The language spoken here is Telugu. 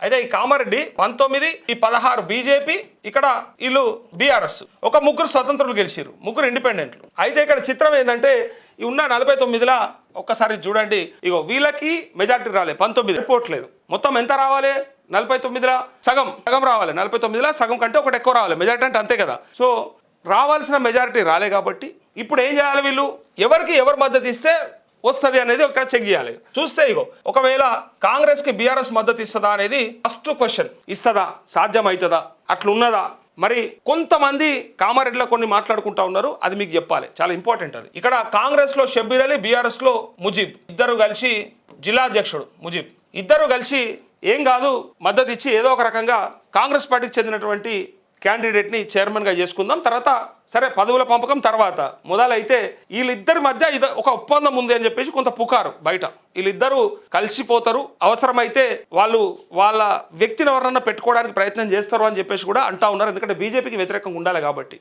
అయితే ఈ కామారెడ్డి 19, ఈ 16 బీజేపీ, ఇక్కడ వీళ్ళు బీఆర్ఎస్, ఒక ముగ్గురు స్వతంత్రులు గెలిచారు, ముగ్గురు ఇండిపెండెంట్లు. అయితే ఇక్కడ చిత్రం ఏంటంటే ఈ ఉన్న 49లా ఒక్కసారి చూడండి, ఇగో వీళ్ళకి మెజార్టీ రాలే, 19 రిపోర్ట్ లేదు. మొత్తం ఎంత రావాలి? 49లా సగం రావాలి. 49లా సగం కంటే ఒకటి ఎక్కువ రావాలి. మెజార్టీ అంటే అంతే కదా. సో రావాల్సిన మెజారిటీ రాలే కాబట్టి ఇప్పుడు ఏం చేయాలి? వీళ్ళు ఎవరికి ఎవరు మద్దతు ఇస్తే వస్తుంది అనేది ఇక్కడ చెక్ చేయాలి. చూస్తే ఇగో ఒకవేళ కాంగ్రెస్కి బీఆర్ఎస్ మద్దతు ఇస్తుందా అనేది ఫస్ట్ క్వశ్చన్. ఇస్తుందా? సాధ్యం అవుతుందా? అట్లున్నదా? మరి కొంతమంది కామారెడ్డిలో కొన్ని మాట్లాడుకుంటా ఉన్నారు, అది మీకు చెప్పాలి, చాలా ఇంపార్టెంట్ అది. ఇక్కడ కాంగ్రెస్లో షబ్బీర్ అలీ, బీఆర్ఎస్లో ముజీబ్, ఇద్దరు కలిసి జిల్లా అధ్యక్షుడు ముజీబ్, ఇద్దరు కలిసి ఏం కాదు మద్దతు ఇచ్చి ఏదో ఒక రకంగా కాంగ్రెస్ పార్టీకి చెందినటువంటి క్యాండిడేట్ని చైర్మన్గా చేసుకుందాం, తర్వాత సరే పదవుల పంపకం తర్వాత మొదలైతే వీళ్ళిద్దరి మధ్య ఇది ఒక ఒప్పందం ఉంది అని చెప్పేసి కొంత పుకారు బయట. వీళ్ళిద్దరూ కలిసిపోతారు, అవసరమైతే వాళ్ళు వాళ్ళ వ్యక్తిని ఎవరన్నా పెట్టుకోవడానికి ప్రయత్నం చేస్తారు అని చెప్పేసి కూడా అంటా ఉన్నారు. ఎందుకంటే బీజేపీకి వ్యతిరేకంగా ఉండాలి కాబట్టి.